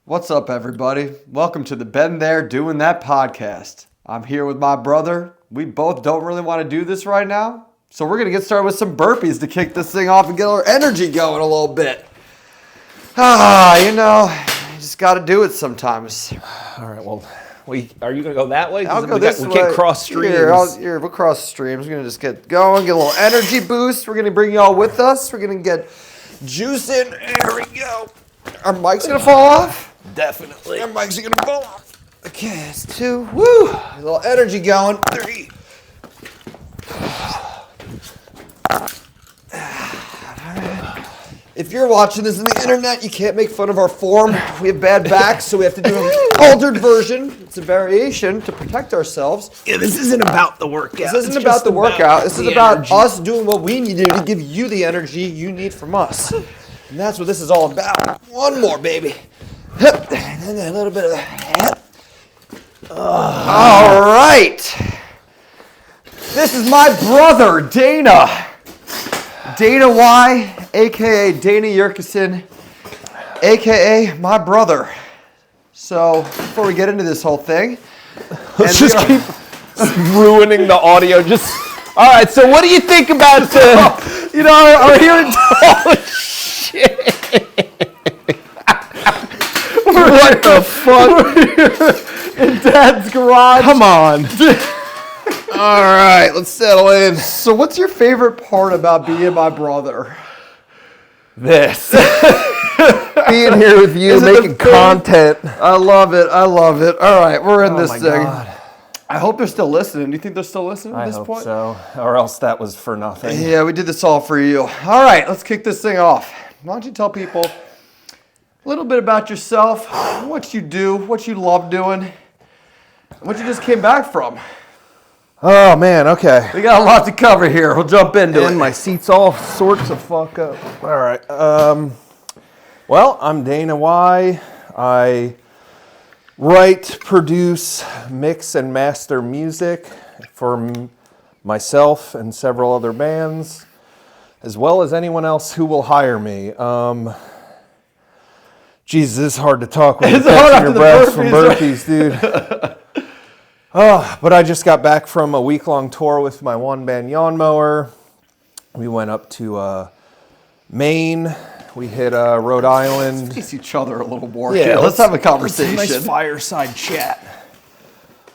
What's up, everybody? Welcome to the Been There Doing That podcast. I'm here with my brother. We both don't really want to do this right now, so we're going to get started with some burpees to kick this thing off and get our energy going a little bit. You just got to do it sometimes. All right, well, are you going to go that way? I'll go this way. We can't cross streams. Here, we'll cross streams. We're going to just get going, get a little energy boost. We're going to bring you all with us. We're going to get juicing. There we go. Our mic's going to fall off? Definitely. Our mics are going to fall off. Okay, it's 2. Woo! A little energy going. 3. If you're watching this on the internet, you can't make fun of our form. We have bad backs, so we have to do an altered version. It's a variation to protect ourselves. Yeah, this isn't about the workout. This isn't about the workout. This is about us doing what we need to do to give you the energy you need from us. And that's what this is all about. One more, baby. And then a little bit of that. All right. This is my brother, Dana. Dana Y, a.k.a. Dana Yurcisin, a.k.a. my brother. So, before we get into this whole thing... Let's just keep ruining the audio. All right, so what do you think about I'm hearing... Oh, shit. What the fuck? In Dad's garage. Come on. All right, let's settle in. So what's your favorite part about being my brother? This. Being here with you, making content. I love it. All right, we're in this thing. God. I hope they're still listening. Do you think they're still listening at this point? I hope so, or else that was for nothing. Yeah, we did this all for you. All right, let's kick this thing off. Why don't you tell people a little bit about yourself, what you do, what you love doing, what you just came back from. Oh, man, okay. We got a lot to cover here. We'll jump into it. And my seat's all sorts of fuck up. All right. Well, I'm Dana Y. I write, produce, mix, and master music for myself and several other bands, as well as anyone else who will hire me. Jesus, this is hard to talk when you're catching your breath from burpees, dude. But I just got back from a week-long tour with my one band, Yawn Mower. We went up to Maine. We hit Rhode Island. Face each other a little more. Yeah, let's have a conversation. Nice fireside chat.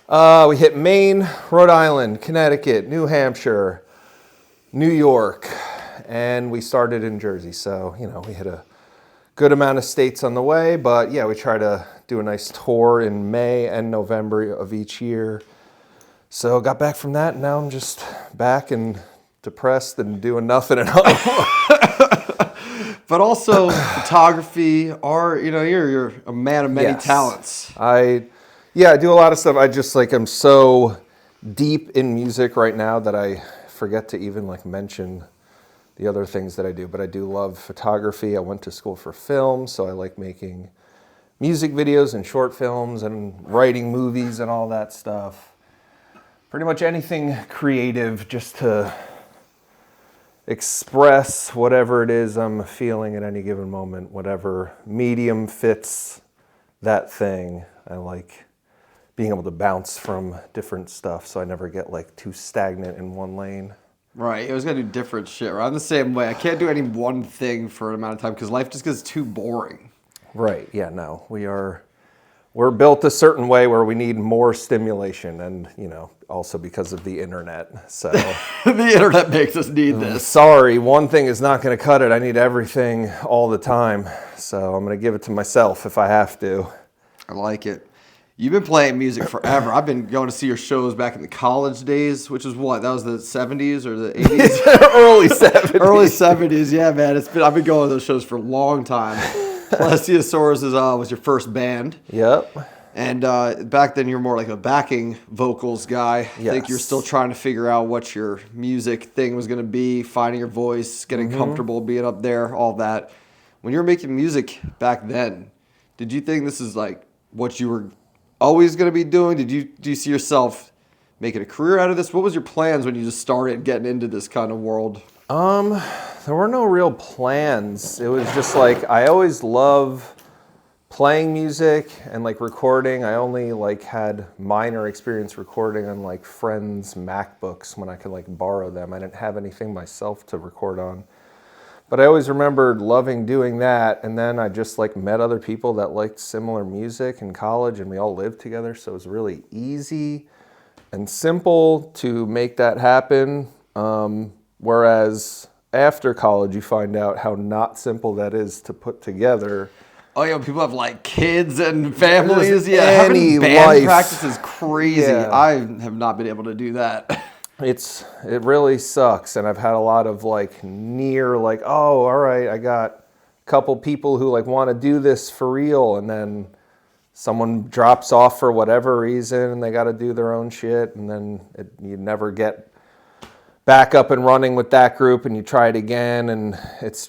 We hit Maine, Rhode Island, Connecticut, New Hampshire, New York, and we started in Jersey. So, we hit a good amount of states on the way, but yeah, we try to do a nice tour in May and November of each year. So got back from that, and now I'm just back and depressed and doing nothing at home. But also photography, art, you're a man of many talents. I do a lot of stuff. I'm so deep in music right now that I forget to even mention the other things that I do, but I do love photography. I went to school for film, so I like making music videos and short films and writing movies and all that stuff. Pretty much anything creative just to express whatever it is I'm feeling at any given moment, whatever medium fits that thing. I like being able to bounce from different stuff so I never get too stagnant in one lane. Right, I was gonna do different shit. Right? I'm the same way. I can't do any one thing for an amount of time because life just gets too boring. Right. Yeah. No, we're built a certain way where we need more stimulation, and also because of the internet. So the internet makes us need this. Sorry, one thing is not going to cut it. I need everything all the time. So I'm going to give it to myself if I have to. I like it. You've been playing music forever. I've been going to see your shows back in the college days, which is what? That was the 70s or the 80s? Early 70s. Early 70s, yeah, man. I've been going to those shows for a long time. Plesiosaurus was your first band. Yep. And back then you were more like a backing vocals guy. Yes. I think you're still trying to figure out what your music thing was going to be, finding your voice, getting comfortable being up there, all that. When you were making music back then, did you think this is what you were always going to be doing? Do you see yourself making a career out of this? What was your plans when you just started getting into this kind of world? There were no real plans. It was just I always love playing music and like recording, I only like had minor experience recording on like friends' MacBooks when I could like borrow them. I didn't have anything myself to record on. But I always remembered loving doing that, and then I just like met other people that liked similar music in college, and we all lived together, so it was really easy and simple to make that happen. Whereas after college, you find out how not simple that is to put together. Oh yeah, when people have like kids and families. There's Having band life. practice is crazy. Yeah. I have not been able to do that. It really sucks, and I've had a lot of like near like, oh, all right, I got a couple people who like want to do this for real, and then someone drops off for whatever reason, and they got to do their own shit, and then you never get back up and running with that group, and you try it again, and it's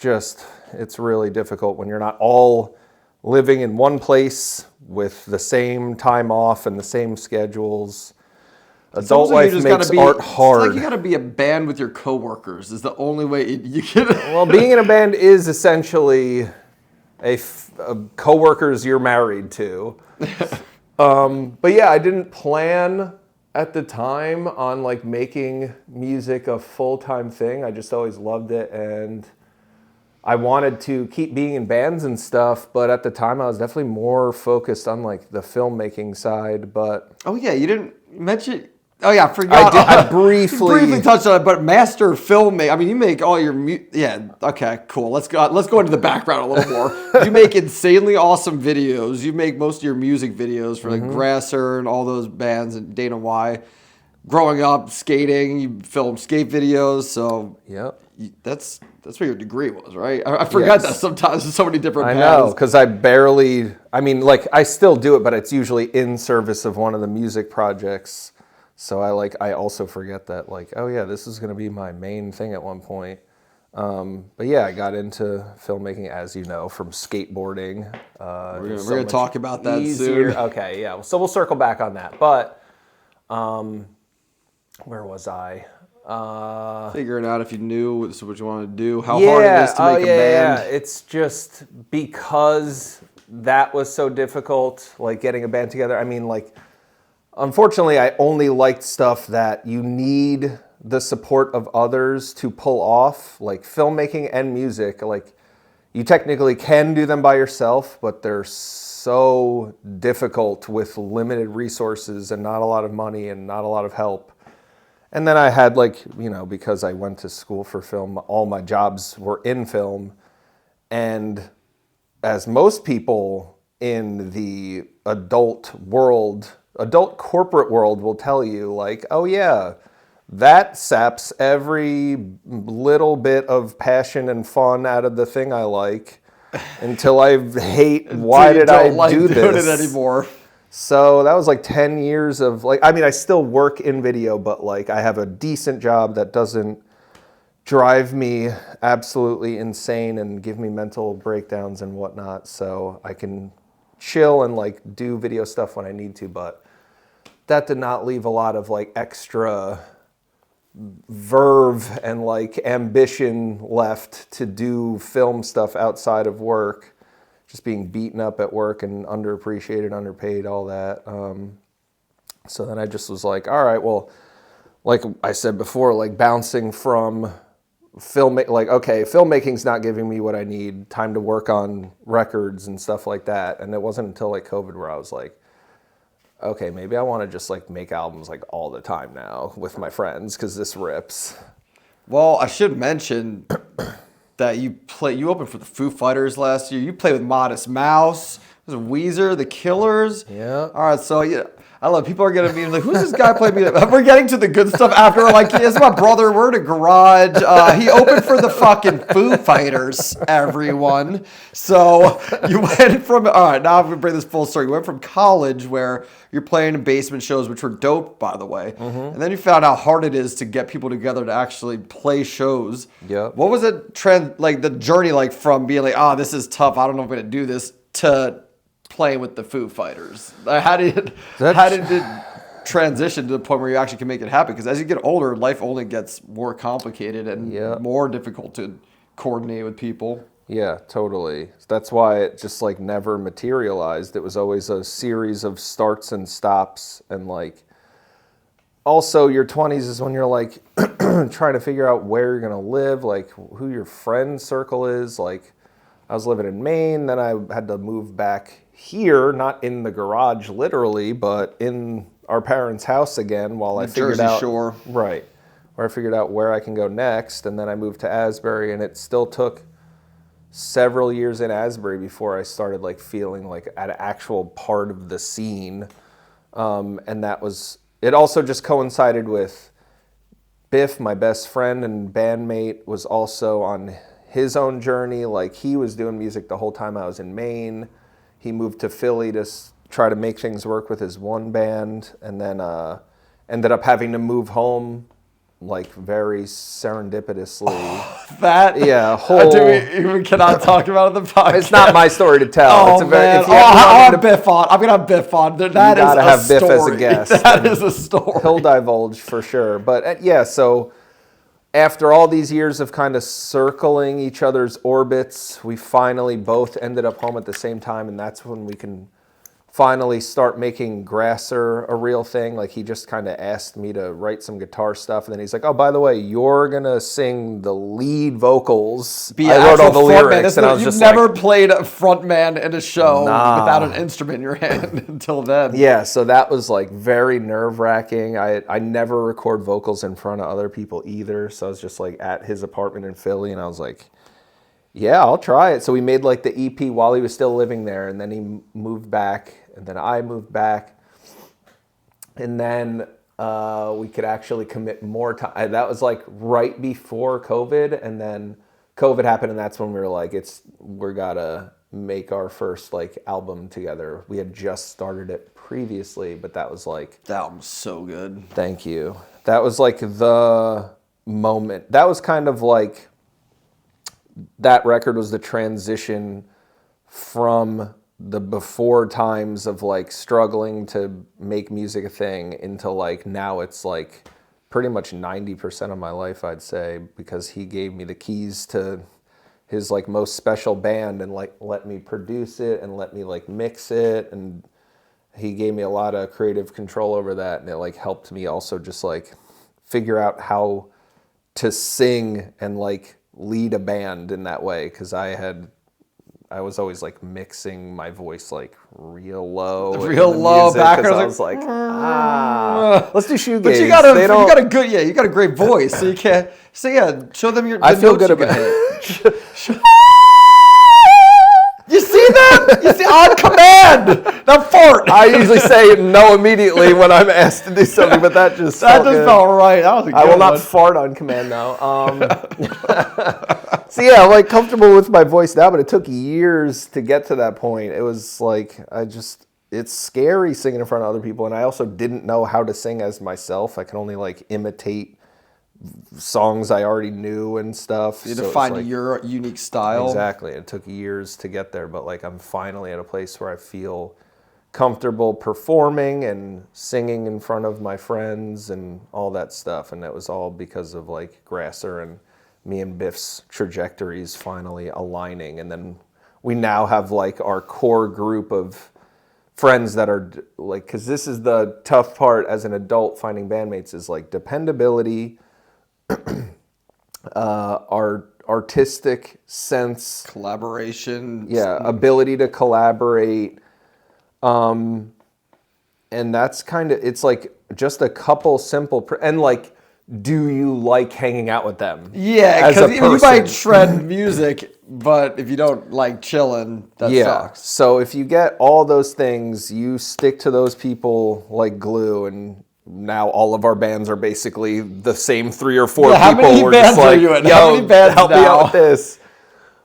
really difficult when you're not all living in one place with the same time off and the same schedules. Adult life makes art hard. It's like you got to be a band with your coworkers is the only way you can. Well, being in a band is essentially a coworkers you're married to. But yeah, I didn't plan at the time on like making music a full-time thing. I just always loved it, and I wanted to keep being in bands and stuff, but at the time I was definitely more focused on like the filmmaking side. But oh yeah, you didn't mention. Oh yeah, I forgot. I briefly touched on it, but master filmmaker. I mean, you make all your yeah. Okay, cool. Let's go into the background a little more. You make insanely awesome videos. You make most of your music videos for like Grasser and all those bands and Dana Y. Growing up skating, you film skate videos. So yep. That's what your degree was, right? I forget that sometimes. There's so many different paths. I know, because I mean, like, I still do it, but it's usually in service of one of the music projects. So I also forget that, like, oh yeah, this is going to be my main thing at one point. But yeah, I got into filmmaking, as you know, from skateboarding. We're going to talk about that soon. Okay, yeah. So we'll circle back on that. But where was I? Figuring out if you knew this is what you wanted to do, how hard it is to make a band. Yeah. It's just because that was so difficult, like getting a band together. I mean, like, unfortunately, I only liked stuff that you need the support of others to pull off, like filmmaking and music. Like, you technically can do them by yourself, but they're so difficult with limited resources and not a lot of money and not a lot of help. And then I had, like, you know, because I went to school for film, all my jobs were in film. And as most people in the adult corporate world will tell you, like, oh yeah, that saps every little bit of passion and fun out of the thing I like until I hate, why did I do this? Doing it anymore. So that was like 10 years of like, I mean, I still work in video, but like I have a decent job that doesn't drive me absolutely insane and give me mental breakdowns and whatnot. So I can chill and like do video stuff when I need to, but that did not leave a lot of like extra verve and like ambition left to do film stuff outside of work. Just being beaten up at work and underappreciated, underpaid, all that. So then I just was like, all right, well, like I said before, like bouncing from filmmaking's not giving me what I need, time to work on records and stuff like that. And it wasn't until like COVID where I was like, okay, maybe I want to just like make albums like all the time now with my friends because this rips. Well, I should mention that you opened for the Foo Fighters last year. You played with Modest Mouse. There's Weezer, The Killers. Yeah. All right, so yeah, I love people are gonna be like, who's this guy playing music? We're getting to the good stuff after. We're like, yes, my brother. We're in a garage. He opened for the fucking Foo Fighters. Everyone. So you went from all right. Now I'm gonna bring this full story. You went from college where you're playing in basement shows, which were dope, by the way, and then you found out how hard it is to get people together to actually play shows. Yeah. What was it the journey like from being like, oh, this is tough. I don't know if I'm gonna do this to playing with the Foo Fighters? How did it transition to the point where you actually can make it happen? Because as you get older, life only gets more complicated and more difficult to coordinate with people. Yeah, totally. That's why it just like never materialized. It was always a series of starts and stops. And like, also your 20s is when you're like trying to figure out where you're going to live, like who your friend circle is. Like, I was living in Maine, then I had to move back here, not in the garage literally, but in our parents' house again while I figured Jersey out. Shore. Right. Where I figured out where I can go next. And then I moved to Asbury, and it still took several years in Asbury before I started like feeling like an actual part of the scene. And that was, it also just coincided with Biff, my best friend and bandmate, was also on his own journey. Like, he was doing music the whole time I was in Maine. He moved to Philly to try to make things work with his one band, and then ended up having to move home like very serendipitously. That we cannot talk about it on the podcast. It's not my story to tell. Oh, it's a very, man. if you I'll have Biff on. I'm gonna have Biff on. That is gotta a have story. Biff as a guest. That is a story. He'll divulge for sure. But yeah, so after all these years of kind of circling each other's orbits, we finally both ended up home at the same time, and that's when we can finally start making Grasser a real thing. Like, he just kind of asked me to write some guitar stuff, and then he's like, oh, by the way, you're gonna sing the lead vocals. Be I wrote all the lyrics, and I was you've just never like, played a front man in a show Nah. without an instrument in your hand until then. yeah, so that was like very nerve-wracking. I never record vocals in front of other people either, so I was just like at his apartment in Philly, and I was like, yeah, I'll try it. So we made like the EP while he was still living there, and then he moved back, and then I moved back, and then we could actually commit more time. That was like right before COVID, and then COVID happened, and that's when we were like, we gotta make our first like album together. We had just started it previously, but that was like, That album's so good. thank you. That was like the moment. That was kind of like, that record was the transition from the before times of like struggling to make music a thing into like now it's like pretty much 90% of my life, I'd say, because he gave me the keys to his like most special band and like let me produce it and let me like mix it, and he gave me a lot of creative control over that, and it like helped me also just like figure out how to sing and like lead a band in that way, because I was always like mixing my voice like real low back. I was like, let's do shoegaze. But you got a good, you got a great voice, so you can't. So yeah, show them your. I feel good about it. You see that? You see on command that fart. I usually say no immediately when I'm asked to do something, but that just felt right. That was a good I will not one. fart on command now. So yeah, I'm like comfortable with my voice now, but it took years to get to that point. It was like, it's scary singing in front of other people, and I also didn't know how to sing as myself. I can only like imitate songs I already knew and stuff. You had to find your unique style. Exactly. It took years to get there, but like I'm finally at a place where I feel comfortable performing and singing in front of my friends and all that stuff. And that was all because of like Grasser and me and Biff's trajectories finally aligning. And then we now have like our core group of friends that are like, because this is the tough part as an adult finding bandmates, is like dependability, our artistic sense, Collaboration. ability to collaborate, and that's kind of, it's like just a couple simple and like, do you like hanging out with them? Yeah, because you might shred music, but if you don't like chilling, that sucks. So if you get all those things, you stick to those people like glue, and now all of our bands are basically the same 3 or 4 people. How many bands are you in? How many bands help me now? out with this.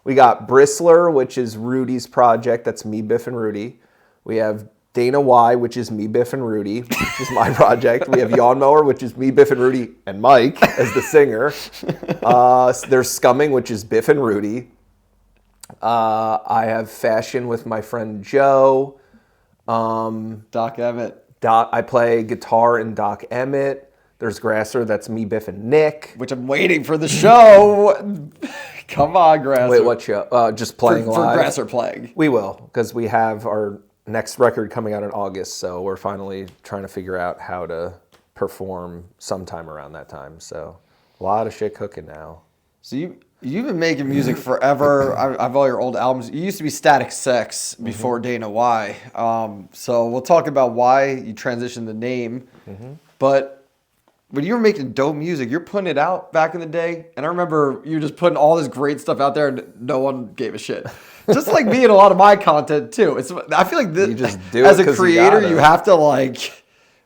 We got Bristler, which is Rudy's project. That's me, Biff, and Rudy. We have Dana Y, which is me, Biff, and Rudy, which is my project. We have Yawn Mower, which is me, Biff, and Rudy, and Mike as the singer. There's Scumming, which is Biff and Rudy. I have Fashion with my friend Joe. Doc Emmett. I play guitar in Doc Emmett. There's Grasser, that's me, Biff, and Nick. Which I'm waiting for the show. Come on, Grasser. Wait, what show? Just playing for live? For Grasser playing. We will, because we have our next record coming out in August, so we're finally trying to figure out how to perform sometime around that time. So a lot of shit cooking now. So you've been making music forever. I've all your old albums. You used to be Static Sex before Dana Why. So we'll talk about why you transitioned the name. But when you were making dope music, you're putting it out back in the day. And I remember you were just putting all this great stuff out there and no one gave a shit. Just like me and a lot of my content too. I feel like this, You just do as it a 'cause creator, you you have to like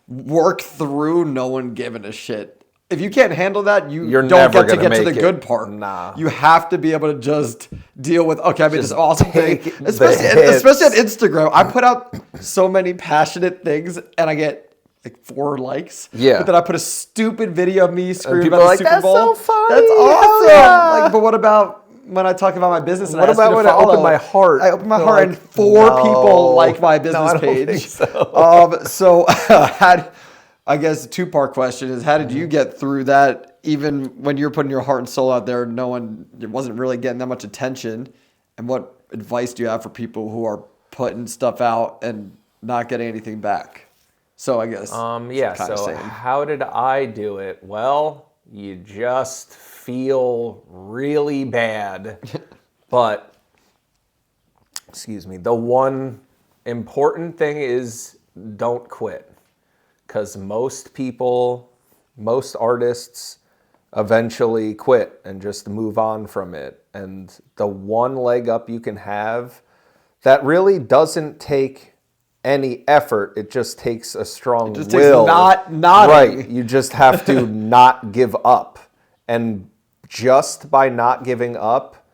work through no one giving a shit. If you can't handle that, you're don't get to the good part. Nah. You have to be able to just deal with, okay, I made this awesome thing. take Especially on Instagram. I put out so many passionate things and I get like 4 likes. Yeah. But then I put a stupid video of me screaming people about are the like, Super "That's Bowl. so funny, That's awesome. hell yeah." Like, but what about when I talk about my business and What I ask about you to when I follow? open my heart? I open my They're heart like, and 4 "No." people like my No, business I don't page. think so. So I guess a 2-part question is, how did you get through that? Even when you're putting your heart and soul out there, it wasn't really getting that much attention. And what advice do you have for people who are putting stuff out and not getting anything back? So I guess. So how did I do it? Well, you just feel really bad. But, excuse me, the one important thing is don't quit. Because most artists eventually quit and just move on from it. And the one leg up you can have, that really doesn't take any effort. It just takes a strong will. Takes not right. You just have to not give up. And just by not giving up,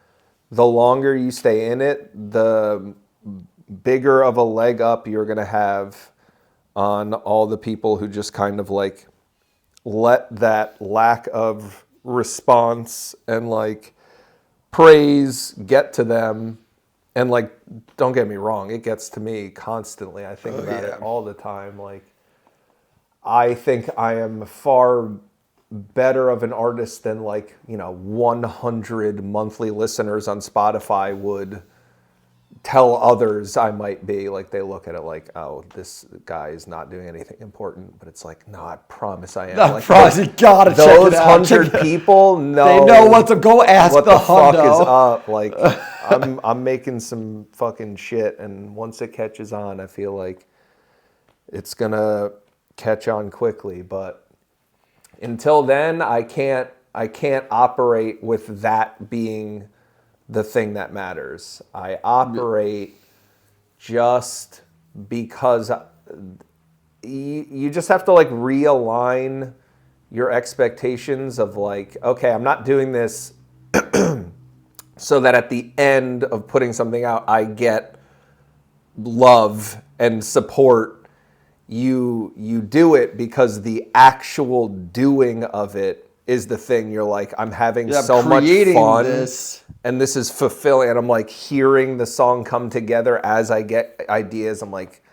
the longer you stay in it, the bigger of a leg up you're going to have on all the people who just kind of like let that lack of response and like praise get to them. And like, don't get me wrong, it gets to me constantly. I think about it all the time. Like, I think I am far better of an artist than 100 monthly listeners on Spotify would tell others I might be. Like, they look at it like, oh, this guy is not doing anything important. But it's like, no, I promise I am. I promise you gotta check it out. Those 100 people know. They know what to go ask what the fuck hundo. is up. Like, I'm making some fucking shit, and once it catches on, I feel like it's gonna catch on quickly. But until then, I can't operate with that being the thing that matters. I operate just because you just have to like realign your expectations of like, okay, I'm not doing this so that at the end of putting something out, I get love and support. You do it because the actual doing of it is the thing. You're like, I'm having so much fun. And this is fulfilling. And I'm like hearing the song come together as I get ideas. I'm like,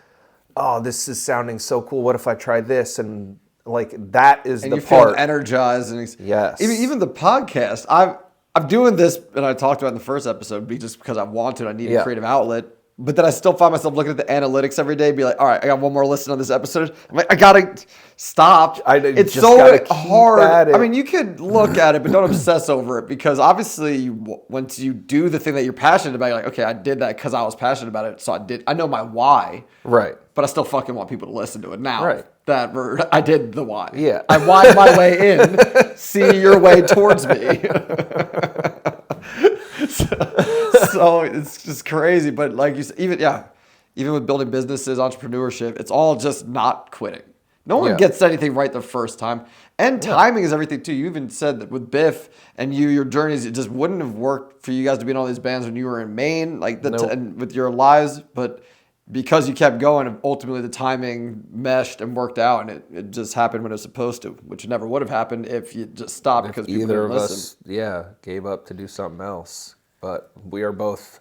oh, this is sounding so cool. What if I try this? And like, that is the part. And you feel energized. Yes. Even the podcast. I'm doing this, and I talked about it in the first episode, just because I wanted. I need a creative outlet. But then I still find myself looking at the analytics every day, be like, all right, I got one more listen on this episode. I'm like, I gotta stop. It's so hard. I mean, you could look at it, but don't obsess over it, because obviously once you do the thing that you're passionate about, you're like, okay, I did that because I was passionate about it, so I know my why. Right. But I still fucking want people to listen to it now. Right. I did the why. Yeah. I why'd my way in. See your way towards me. So it's just crazy. But like you said, even with building businesses, entrepreneurship, it's all just not quitting. No one gets anything right the first time. And timing is everything too. You even said that with Biff and your journeys, it just wouldn't have worked for you guys to be in all these bands when you were in Maine, and with your lives. But because you kept going, ultimately the timing meshed and worked out, and it just happened when it was supposed to, which never would have happened if you just stopped because people either didn't of listen. us, gave up to do something else. But we are both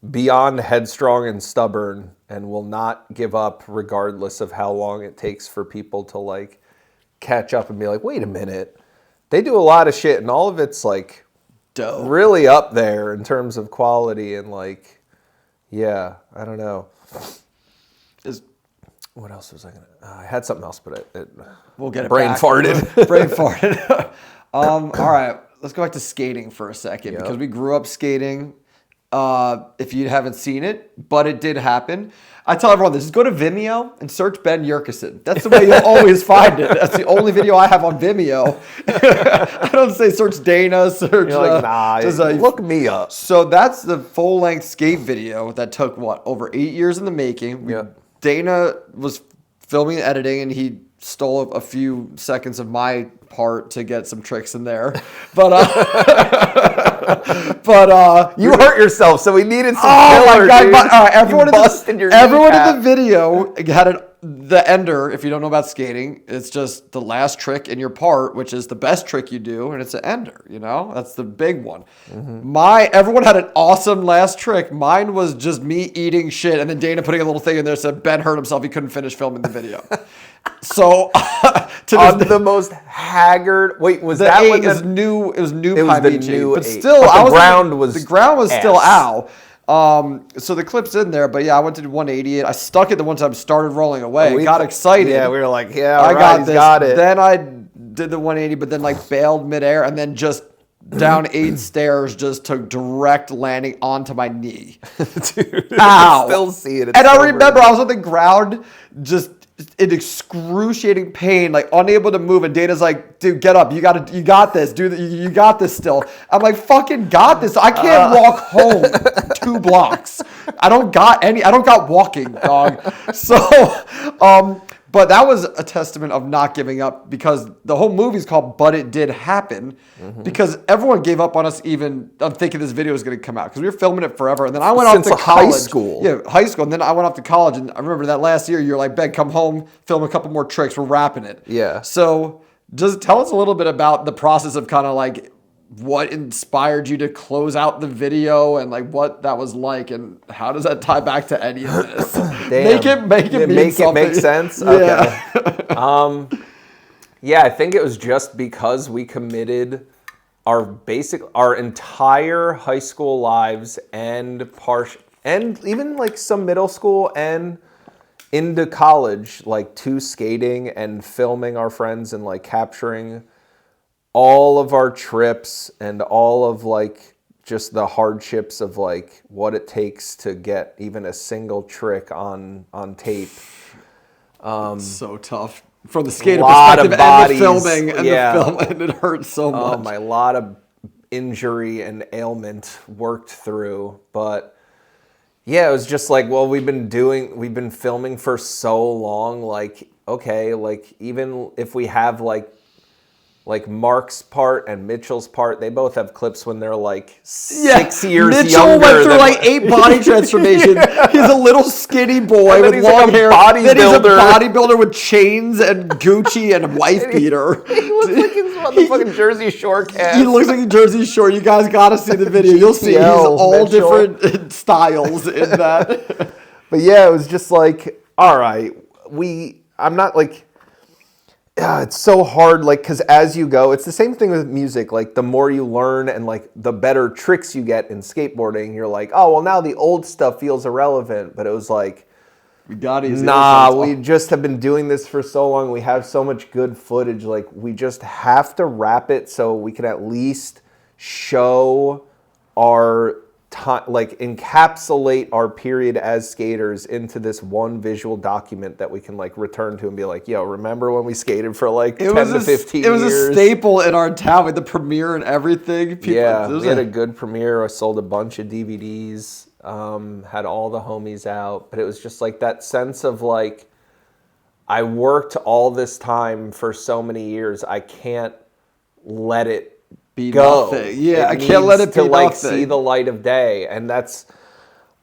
beyond headstrong and stubborn, and will not give up regardless of how long it takes for people to like catch up and be like, wait a minute, they do a lot of shit, and all of it's like dope, really up there in terms of quality and like, yeah, I don't know. What else was I gonna? I had something else, but we'll get it. Brain back. farted. Brain farted. All right, let's go back to skating for a second because we grew up skating. If you haven't seen it, but it did happen. I tell everyone this: go to Vimeo and search Ben Yurcisin. That's the way you'll always find it. That's the only video I have on Vimeo. I don't say search Dana. Search. You're like, nah, look me up. So that's the full-length skate video that took over 8 years in the making. Yeah. Dana was filming and editing, and he stole a few seconds of my part to get some tricks in there. But you hurt yourself, so we needed some filler, dude. Everyone in the kneecap. video had the ender. If you don't know about skating, it's just the last trick in your part, which is the best trick you do, and it's an ender. You know, that's the big one. Everyone had an awesome last trick. Mine was just me eating shit, and then Dana putting a little thing in there that said Ben hurt himself. He couldn't finish filming the video. So the most haggard. Wait, was that when it was new? It was new. It was the PBG, new. but still, the ground was still ow. So the clip's in there, but yeah, I went to do 180. I stuck it the one time, started rolling away, got excited. Yeah, we were like, yeah, I got this. Got it. Then I did the 180, but then like bailed midair, and then just down 8 stairs, just took direct landing onto my knee. Dude, ow! I still see it. And I remember I was on the ground, just in excruciating pain, like unable to move. And Dana's like, "Dude, get up! You got this, dude. You got this still." I'm like, "Fucking got this! I can't walk home 2 blocks. I don't got walking, dog." So, but that was a testament of not giving up, because the whole movie's called "But It Did Happen," because everyone gave up on us. Even I'm thinking this video was going to come out because we were filming it forever, and then I went off to college. High school. Yeah, high school, and then I went off to college, and I remember that last year you're like, "Ben, come home, film a couple more tricks. We're wrapping it." Yeah. So just tell us a little bit about the process of kind of like what inspired you to close out the video, and like what that was like, and how does that tie back to any of this? Make it make sense. Yeah. Okay. Yeah, I think it was just because we committed our entire high school lives and even like some middle school and into college, like to skating and filming our friends and like capturing all of our trips and all of like just the hardships of like what it takes to get even a single trick on tape. So tough from the skater perspective and the filming and the film, and it hurts so much. A lot of injury and ailment worked through, but yeah, it was just like, well, we've been filming for so long, like, okay, like even if we have like Mark's part and Mitchell's part, they both have clips when they're like 6 years Mitchell younger. Mitchell went through like 8 body transformations. He's a little skinny boy with long hair. Then he's a bodybuilder with chains and Gucci and a wife beater. He looks like he's on the fucking Jersey Shore cast. He looks like a Jersey Shore. You guys got to see the video. You'll see he's all Mitchell. Different styles in that. But yeah, it was just like, all right, I'm not like... it's so hard, like, because as you go, it's the same thing with music. Like, the more you learn and, like, the better tricks you get in skateboarding, you're like, oh, well, now the old stuff feels irrelevant. But it was like, we just have been doing this for so long. We have so much good footage. Like, we just have to wrap it so we can at least show our time, like encapsulate our period as skaters into this one visual document that we can like return to and be like, yo, remember when we skated for like 10 to 15 years? It was a staple in our town with the premiere and everything. We had a good premiere. I sold a bunch of DVDs, had all the homies out, but it was just like that sense of like, I worked all this time for so many years. I can't let it go. Yeah, I can't let it be like see the light of day. And that's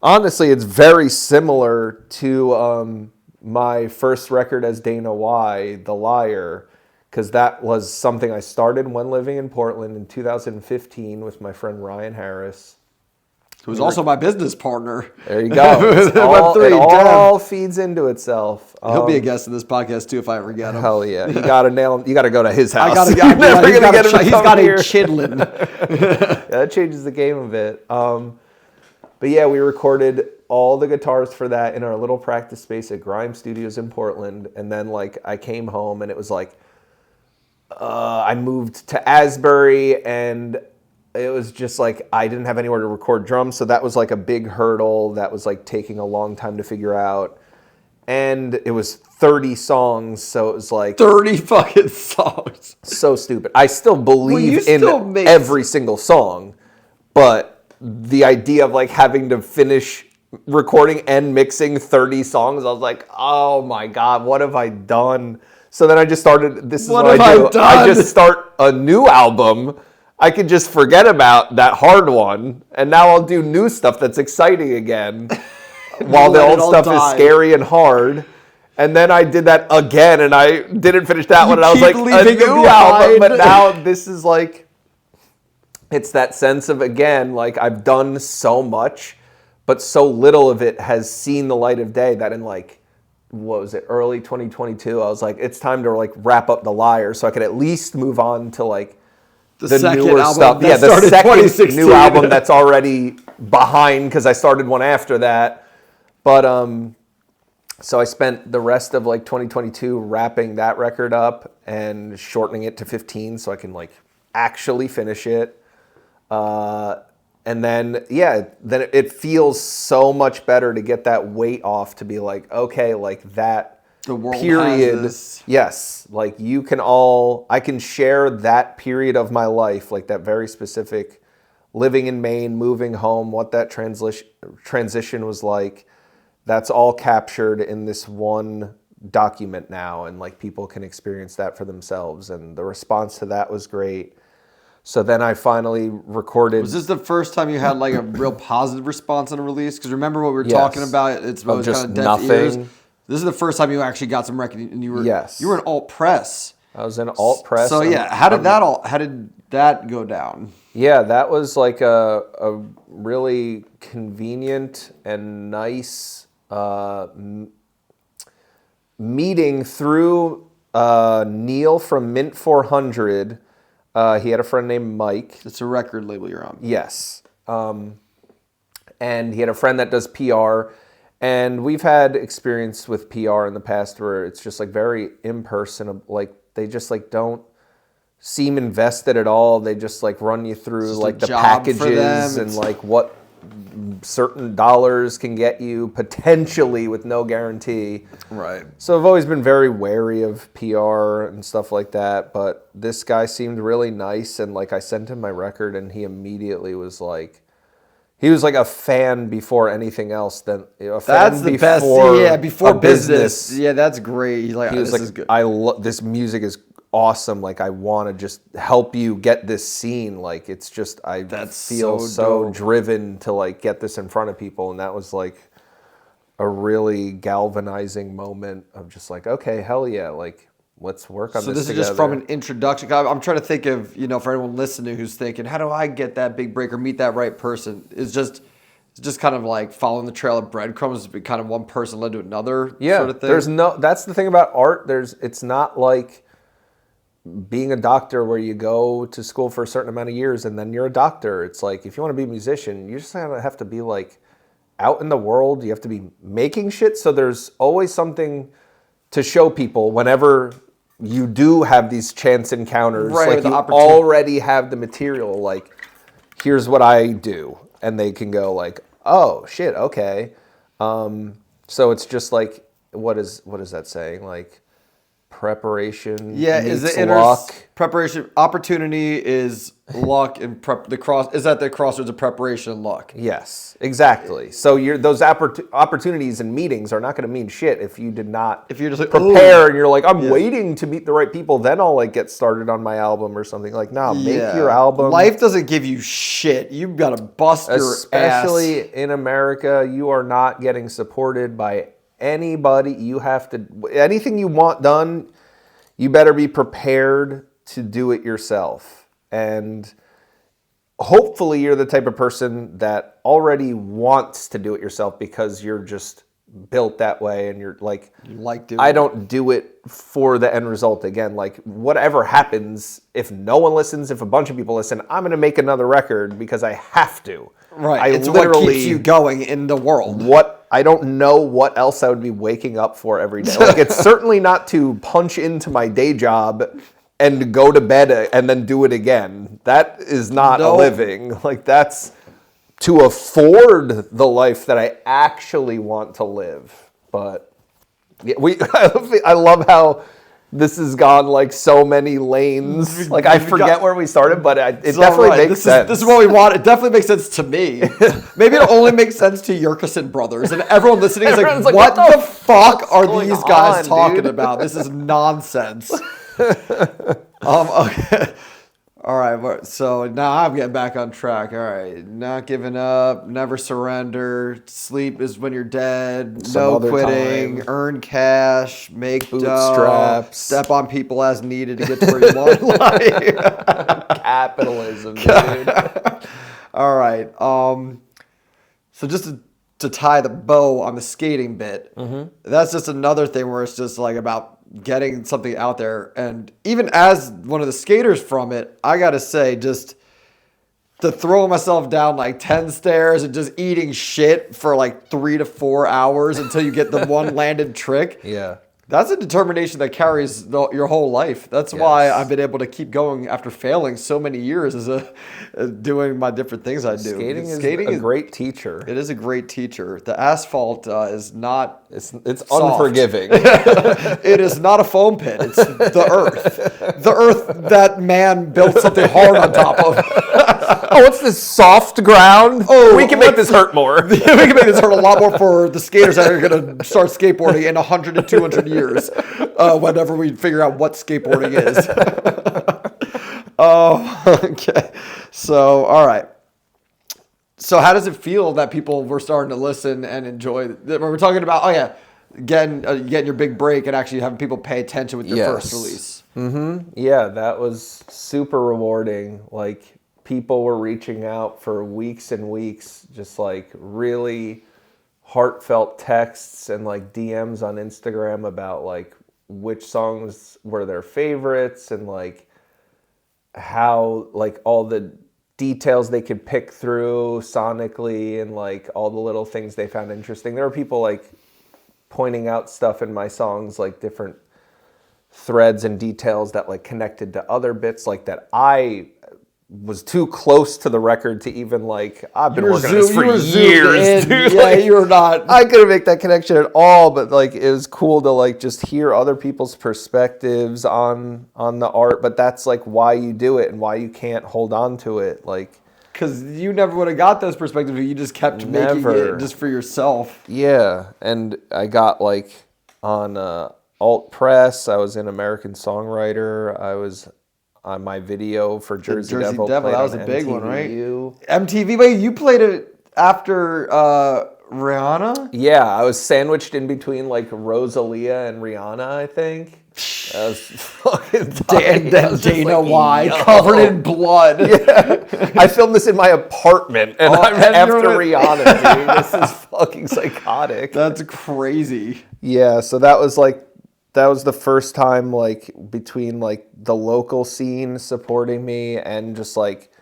honestly, it's very similar to my first record as Dana Y, The Liar, because that was something I started when living in Portland in 2015 with my friend Ryan Harris. who's also my business partner. There you go. It all feeds into itself. He'll be a guest in this podcast too if I ever get him. Hell yeah. You got to nail him. You got to go to his house. He's got a chitlin. That changes the game a bit. But yeah, we recorded all the guitars for that in our little practice space at Grime Studios in Portland. And then like I came home and it was like, I moved to Asbury and it was just like I didn't have anywhere to record drums. So that was like a big hurdle that was like taking a long time to figure out. And it was 30 songs. So it was like 30 fucking songs. So stupid. I still believe in every single song, but the idea of like having to finish recording and mixing 30 songs, I was like, oh my God, what have I done? So then I just started, this is what I do. I just start a new album. I could just forget about that hard one. And now I'll do new stuff that's exciting again while the old stuff is scary and hard. And then I did that again and I didn't finish that one. And I was like, a new album. But now this is like, it's that sense of, again, like I've done so much, but so little of it has seen the light of day that in like, what was it, early 2022, I was like, it's time to like wrap up The Liar so I could at least move on to like the newer stuff. Yeah, the second new album that's already behind because I started one after that. But so I spent the rest of like 2022 wrapping that record up and shortening it to 15 so I can like actually finish it. And then, then it feels so much better to get that weight off to be like, okay, like that the world period. Has this. Yes. Like I can share that period of my life, like that very specific living in Maine, moving home, what that transition was like. That's all captured in this one document now. And like people can experience that for themselves. And the response to that was great. So then I finally recorded. Was this the first time you had like a real positive response on a release? Because remember what we were talking about? It's kind of deaf ears. This is the first time you actually got some recognition. You were in alt press. I was in alt press. So yeah, how did that go down? Yeah, that was like a really convenient and nice meeting through Neil from Mint 400. He had a friend named Mike. It's a record label you're on. Yes. And he had a friend that does PR. And we've had experience with PR in the past where it's just like very impersonal. Like they just like don't seem invested at all. They just like run you through like the packages and like what certain dollars can get you potentially with no guarantee. Right. So I've always been very wary of PR and stuff like that, but this guy seemed really nice and like I sent him my record and he immediately was like a fan before anything else. That's the best. Yeah, before business. Yeah, that's great. He's like, this is good. This music is awesome. Like I want to just help you get this scene. Like it's just I feel so driven to like get this in front of people, and that was like a really galvanizing moment of just like, okay, hell yeah, like let's work on this together. So this is just from an introduction. I'm trying to think of, for anyone listening who's thinking, how do I get that big break or meet that right person? It's just kind of like following the trail of breadcrumbs. Kind of one person led to another sort of thing. That's the thing about art. It's not like being a doctor where you go to school for a certain amount of years and then you're a doctor. It's like, if you want to be a musician, you just have to be like out in the world. You have to be making shit. So there's always something to show people whenever you do have these chance encounters. Right, like you already have the material. Like, here's what I do. And they can go like, oh shit, okay. So it's just like, what is that saying? Like, preparation meets luck. Preparation, opportunity is luck, and the crossroads of preparation and luck. Yes, exactly. So those opportunities and meetings are not going to mean shit if you did not. If you're just like, prepare and you're like, I'm waiting to meet the right people, then I'll like get started on my album or something. Like, make your album. Life doesn't give you shit. You've got to bust your ass. Especially in America, you are not getting supported by anybody. You have to, anything you want done, you better be prepared to do it yourself. And hopefully you're the type of person that already wants to do it yourself because you're just built that way, and you're like, doing I don't do it for the end result. Again, like whatever happens, if no one listens, if a bunch of people listen, I'm going to make another record because I have to. Right. It's what keeps you going in the world. I don't know what else I would be waking up for every day. Like, it's certainly not to punch into my day job and go to bed and then do it again. That is not a living. Like, that's to afford the life that I actually want to live. But yeah, I love how this has gone like so many lanes. Like, I forget where we started, but it definitely makes sense. This is what we want. It definitely makes sense to me. Maybe it only makes sense to Yurcisin brothers. And everyone listening is like, what the fuck are these guys talking about? This is nonsense. Okay. All right, so now I'm getting back on track. All right, not giving up, never surrender, sleep is when you're dead, no quitting, earn cash, make dough, step on people as needed to get to where you want in life. Capitalism, dude. All right, so just to tie the bow on the skating bit, that's just another thing where it's just like about getting something out there. And even as one of the skaters from it, I gotta say, just to throw myself down like 10 stairs and just eating shit for like 3 to 4 hours until you get the one landed trick. Yeah. That's a determination that carries your whole life. That's why I've been able to keep going after failing so many years as doing my different things I do. Skating is a great teacher. It is a great teacher. The asphalt is not. It's unforgiving. It is not a foam pit. It's the earth. The earth that man built something hard on top of. Oh, what's this soft ground? Oh, we can make this hurt more. We can make this hurt a lot more for the skaters that are going to start skateboarding in 100 to 200 years. Whenever we figure out what skateboarding is. Oh, okay. So, all right. So, how does it feel that people were starting to listen and enjoy? We're talking about, getting your big break and actually having people pay attention with your first release. Mm-hmm. Yeah, that was super rewarding. Like, people were reaching out for weeks and weeks, just like really heartfelt texts and like DMs on Instagram about like which songs were their favorites and like how like all the details they could pick through sonically and like all the little things they found interesting. There were people like pointing out stuff in my songs, like different threads and details that like connected to other bits like that I was too close to the record to even like, I've been working on this for years, dude. Yeah, like, you're not. I couldn't make that connection at all, but like it was cool to like just hear other people's perspectives on the art. But that's like why you do it and why you can't hold on to it. Like, because you never would have got those perspectives if you just kept making it just for yourself. Yeah, and I got like on Alt Press. I was in American Songwriter. I was on my video for Jersey Devil. That was a big one, right? MTV. Wait, you played it after Rihanna? Yeah, I was sandwiched in between like Rosalia and Rihanna, I think. That was fucking tight. Dana White covered in blood. Yeah. I filmed this in my apartment, and I'm after Rihanna, dude. This is fucking psychotic. That's crazy. Yeah, so that was the first time like between like the local scene supporting me and just like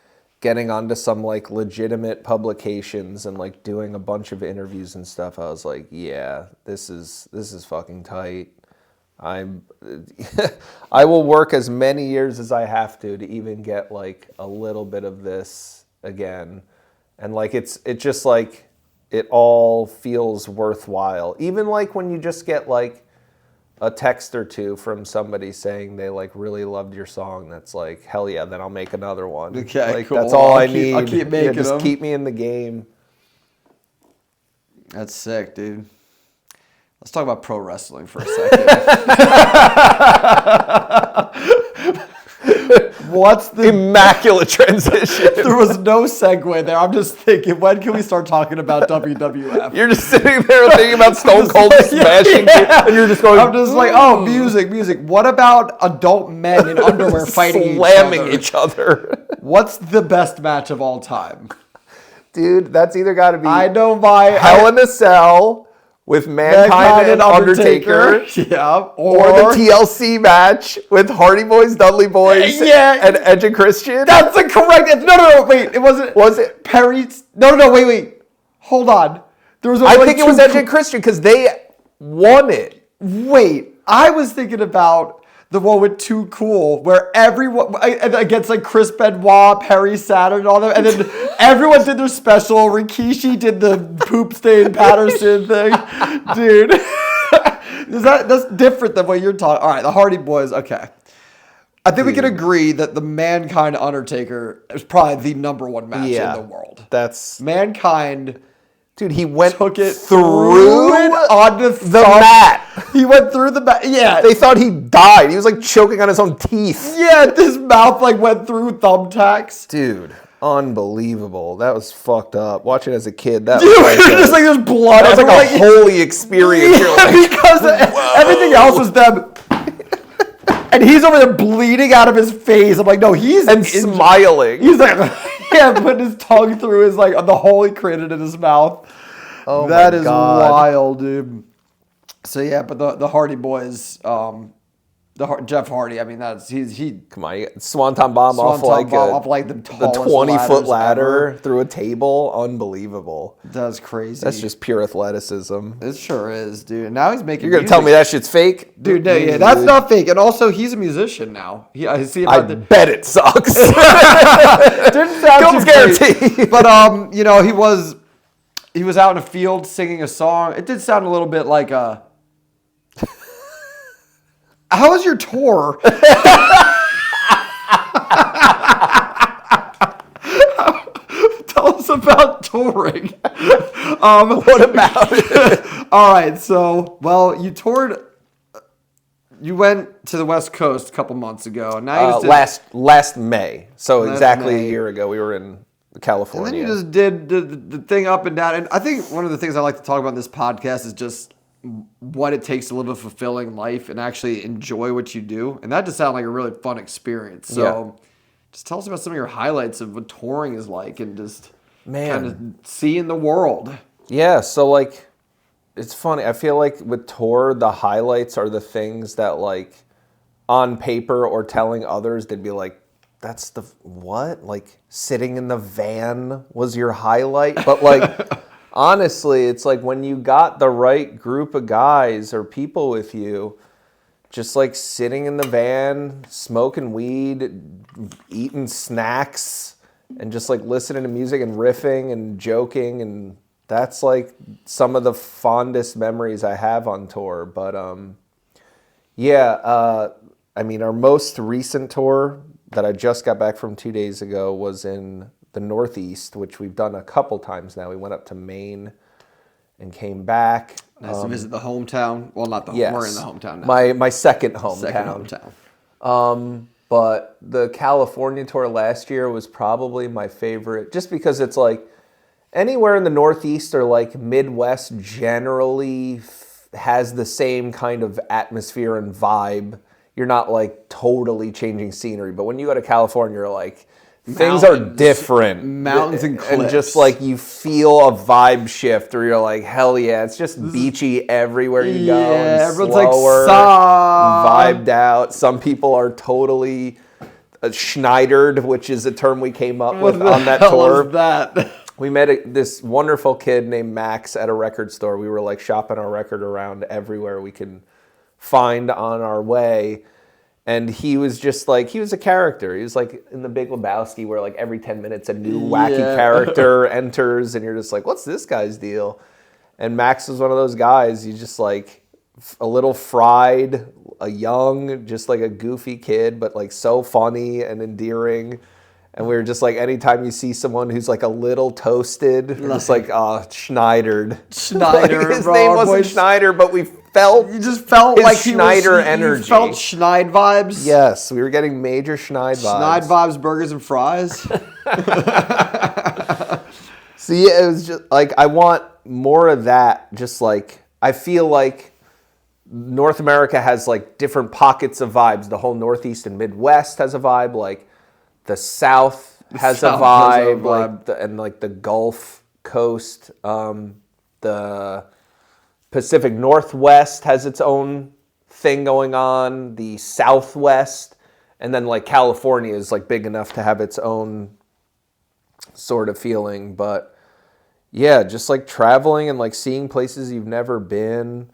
getting onto some like legitimate publications and like doing a bunch of interviews and stuff. I was like, yeah, this is fucking tight. I will work as many years as I have to even get like a little bit of this again. And like it just like it all feels worthwhile. Even like when you just get like a text or two from somebody saying they like really loved your song, that's like, hell yeah, then I'll make another one. Okay, like, cool. That's all I need. I'll keep making just them. Keep me in the game. That's sick, dude. Let's talk about pro wrestling for a second. What's the immaculate transition? There was no segue there. I'm just thinking, when can we start talking about WWF? You're just sitting there thinking about Stone Cold smashing, and you're just going. I'm just like, music. What about adult men in underwear fighting slamming each other? What's the best match of all time? Dude, that's either got to be I know my Hell in a Cell with Mankind and Undertaker. Yeah. Or the TLC match with Hardy Boys, Dudley Boys, and Edge and Christian. That's the correct answer. No, wait. It wasn't. Was it Perry's? No, wait. Hold on. There was. I think it was Edge and Christian because they won it. Wait, I was thinking about the one with Too Cool, where everyone against like Chris Benoit, Perry Saturn, and all that, and then everyone did their special. Rikishi did the poop stain Patterson thing, dude. That's different than what you're talking. All right, the Hardy Boys. Okay, I think we can agree that the Mankind Undertaker is probably the number one match in the world. That's Mankind. Dude, he took it through it on the mat. He went through the mat. Yeah. They thought he died. He was like choking on his own teeth. Yeah, his mouth like went through thumbtacks. Dude, unbelievable. That was fucked up. Watching as a kid, that Dude, was like just like there's blood. That was like a holy experience. Yeah, like, because everything else was them. And he's over there bleeding out of his face. I'm like, no, he's smiling. He's like, yeah, putting his tongue through his like the hole he created in his mouth. Oh, that is wild, dude. So yeah, but the Hardy Boys, Jeff Hardy. I mean, he. Come on, Swanton bomb off like the 20-foot ladder through a table. Unbelievable. That's crazy. That's just pure athleticism. It sure is, dude. And now he's making. You're gonna tell me that shit's fake, dude? No, yeah, that's not fake. And also, he's a musician now. I see. I bet it sucks. Didn't sound too guarantee. But he was out in a field singing a song. It did sound a little bit like a. How was your tour? Tell us about touring. What about it? All right, so you toured. You went to the West Coast a couple months ago. Now you last May, so exactly a year ago, we were in California. And then you just did the thing up and down. And I think one of the things I like to talk about in this podcast is just what it takes to live a fulfilling life and actually enjoy what you do. And that just sounded like a really fun experience. So just tell us about some of your highlights of what touring is like and just kind of seeing the world. Yeah, so like it's funny. I feel like with tour, the highlights are the things that like on paper or telling others, they'd be like, that's the what? Like sitting in the van was your highlight? But like honestly, it's like when you got the right group of guys or people with you, just like sitting in the van, smoking weed, eating snacks, and just like listening to music and riffing and joking. And that's like some of the fondest memories I have on tour. But I mean, our most recent tour that I just got back from 2 days ago was in the Northeast, which we've done a couple times now. We went up to Maine and came back. Nice to visit the hometown. Well, not the we're in the hometown now. My second hometown. But the California tour last year was probably my favorite, just because it's like anywhere in the Northeast or like Midwest generally has the same kind of atmosphere and vibe. You're not like totally changing scenery, but when you go to California, you're like, things are different. Mountains and cliffs. And just like you feel a vibe shift where you're like, hell yeah, it's just beachy everywhere you go. And everyone's slower, like, vibed out. Some people are totally Schneidered, which is a term we came up with on that tour. What the hell is that? We met this wonderful kid named Max at a record store. We were like shopping our record around everywhere we could find on our way. And he was just like, he was a character. He was like in The Big Lebowski where like every 10 minutes a new wacky character enters and you're just like, what's this guy's deal? And Max was one of those guys. He's just like a little fried, a young, just like a goofy kid, but like so funny and endearing. And we were just like, anytime you see someone who's like a little toasted, we're just like, Schneidered. Schneider, like, his name wasn't Schneider, but we felt you just felt like Schneider energy. You felt Schneid vibes. Yes, we were getting major Schneid vibes. Schneid vibes, burgers and fries. See, it was just like I want more of that. Just like I feel like North America has like different pockets of vibes. The whole Northeast and Midwest has a vibe. Like the South has a South has a vibe, like the Gulf Coast, the Pacific Northwest has its own thing going on, the Southwest, and then like California is like big enough to have its own sort of feeling. But yeah, just like traveling and like seeing places you've never been,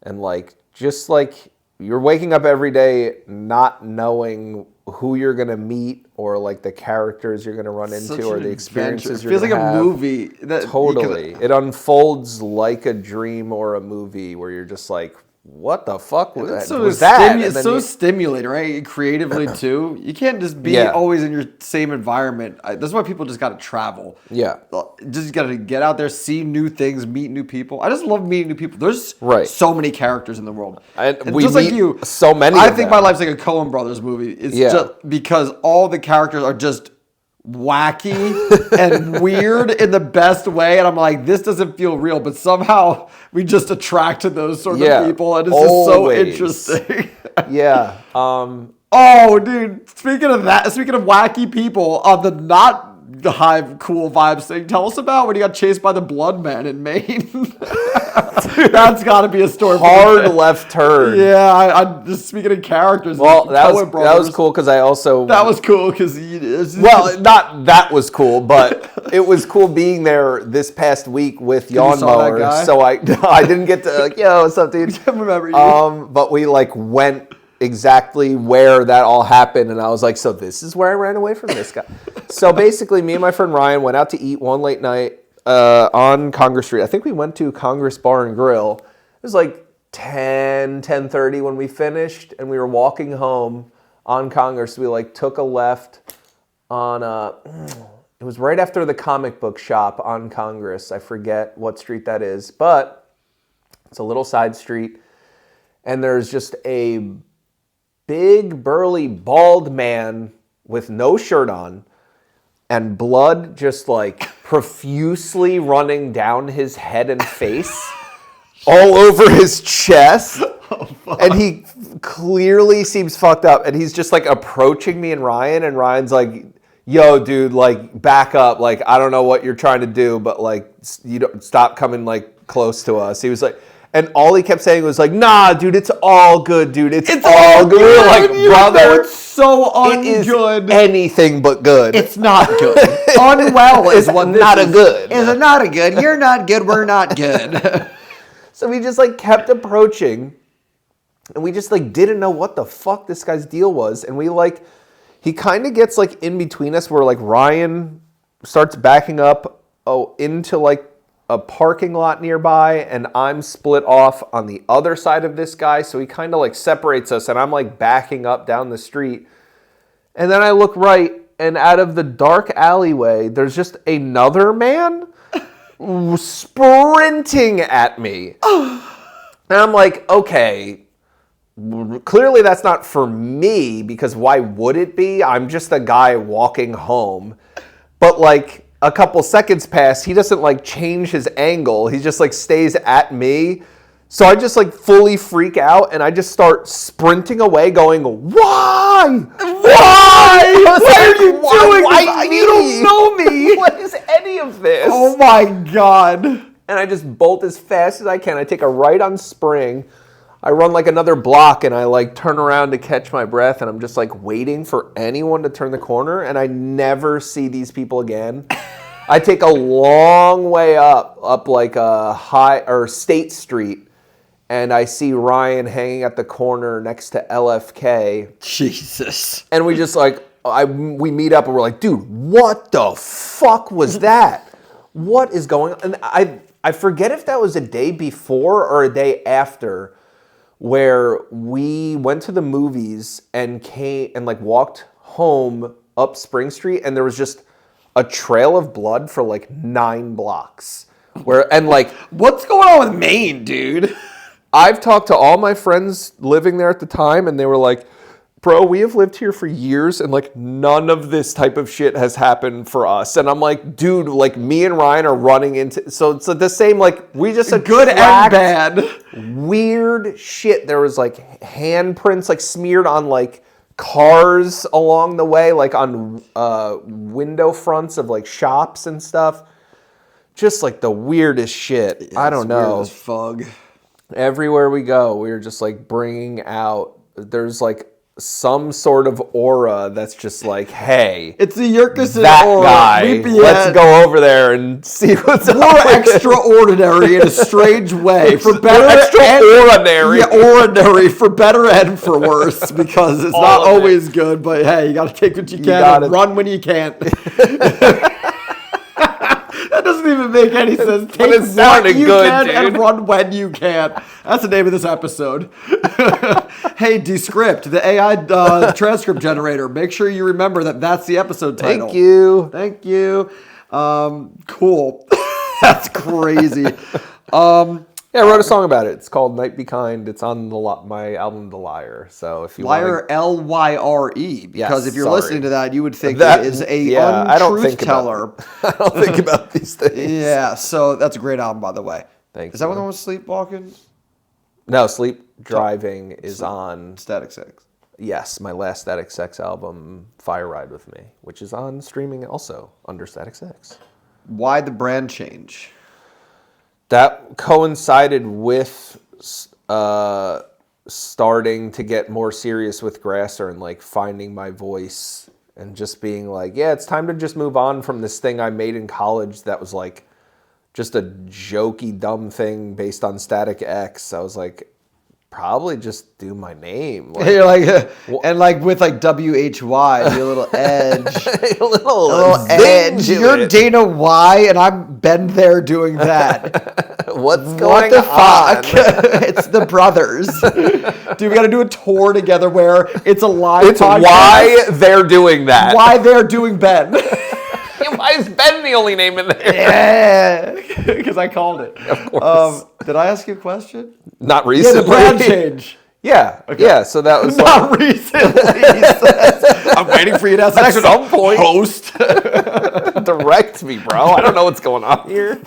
and like just like you're waking up every day not knowing who you're gonna meet or like the characters you're gonna run into or the experiences you're gonna have. It feels like a movie. Totally. It unfolds like a dream or a movie where you're just like, what the fuck was that? It's so stimulating, right? Creatively too. You can't just be always in your same environment. That's why people just got to travel. Yeah. Just got to get out there, see new things, meet new people. I just love meeting new people. There's so many characters in the world. We just meet like you, so many. I think my life's like a Coen Brothers movie. It's just because all the characters are just wacky and weird in the best way, and I'm like, this doesn't feel real, but somehow we just attract to those sort of people, and it's just so interesting. Oh, dude, speaking of wacky people, on the not Hive cool vibes thing, tell us about when you got chased by the blood man in Maine. That's got to be a story. Hard left turn. Yeah, I'm just speaking of characters. Well, that was cool because I also... That was cool because... not that was cool, but it was cool being there this past week with Yawn Mower. So I didn't get to like, yo, what's up, dude? I remember you. But we like went exactly where that all happened, and I was like, so this is where I ran away from this guy. So basically, me and my friend Ryan went out to eat one late night on Congress Street. I think we went to Congress Bar and Grill. It was like 10:30 when we finished, and we were walking home on Congress. We like took a left on it was right after the comic book shop on Congress. I forget what street that is, but it's a little side street, and there's just a big, burly, bald man with no shirt on and blood just like profusely running down his head and face all over his chest. And he clearly seems fucked up, and he's just like approaching me and Ryan's like, yo, dude, like back up. Like, I don't know what you're trying to do, but like, you don't stop coming like close to us. He was like, and all he kept saying was like, nah, dude, it's all good, dude. It's all good. We were like, brother, it's so ungood. It is anything but good. It's not good. Unwell is what this not a good. Is it not a good? You're not good. We're not good. So we just like kept approaching, and we just like didn't know what the fuck this guy's deal was. And we like, he kind of gets like in between us where like Ryan starts backing up into like a parking lot nearby, and I'm split off on the other side of this guy. So he kind of like separates us, and I'm like backing up down the street. And then I look right, and out of the dark alleyway, there's just another man sprinting at me. And I'm like, okay, clearly that's not for me, because why would it be? I'm just a guy walking home. But like a couple seconds pass, he doesn't like change his angle. He just like stays at me. So I just like fully freak out, and I just start sprinting away going, why? Why? What are you doing? Why you don't know me. What is any of this? Oh my God. And I just bolt as fast as I can. I take a right on Spring. I run like another block, and I like turn around to catch my breath, and I'm just like waiting for anyone to turn the corner, and I never see these people again. I take a long way up like a State Street, and I see Ryan hanging at the corner next to LFK. Jesus. And we just like, we meet up, and we're like, dude, what the fuck was that? What is going on? And I forget if that was a day before or a day after, where we went to the movies and came and like walked home up Spring Street, and there was just a trail of blood for like 9 blocks. What's going on with Maine, dude? I've talked to all my friends living there at the time, and they were like, bro, we have lived here for years, and like none of this type of shit has happened for us. And I'm like, dude, like me and Ryan are running into, so it's the same, like we just good and bad weird shit. There was like handprints like smeared on like cars along the way, like on window fronts of like shops and stuff. Just like the weirdest shit. Yeah, I don't know. Weird as fug. Everywhere we go, we're just like bringing out, there's like some sort of aura that's just like, hey, It's the Yurcisin that aura. guy, let's go over there and see what's up. More extraordinary in a strange way. For better extraordinary. Yeah, ordinary for better and for worse, because it's not always good, but hey, you got to take what you can and run when you can't. That doesn't even make any sense. Take it sounded what you good, can dude. and run when you can. That's the name of this episode. Hey, Descript, the AI transcript generator. Make sure you remember that that's the episode title. Thank you. Thank you. Cool. That's crazy. Yeah, I wrote a song about it. It's called Night Be Kind. It's on my album, The Lyre. So if you Lyre, Lyre, because if you're listening to that, you would think that is a untruth teller. I don't think about these things. Yeah, so that's a great album, by the way. Thanks. Is that one with Sleepwalking? No, Sleep Driving is on Static Sex. Yes, my last Static Sex album, Fire Ride With Me, which is on streaming also under Static Sex. Why the brand change? That coincided with starting to get more serious with Grasser and like finding my voice and just being like, yeah, it's time to just move on from this thing I made in college that was like just a jokey, dumb thing based on Static X. I was like, probably just do my name. Like, You're like, and like with like WHY, be a little edge. a little edge. You're Dana Y, and I'm Ben there doing that. What's What going the on? fuck? It's the brothers. Dude, we got to do a tour together where it's a live It's podcast. why they're doing that. Why they're doing Ben. Why is Ben the only name in there? Yeah, because I called it. Of course. Did I ask you a question? Not Yeah, recently. the brand change. Yeah, yeah. So that was Not recently. He says. I'm waiting for you to ask the at next some point. host. Direct me, bro. I don't know what's going on here.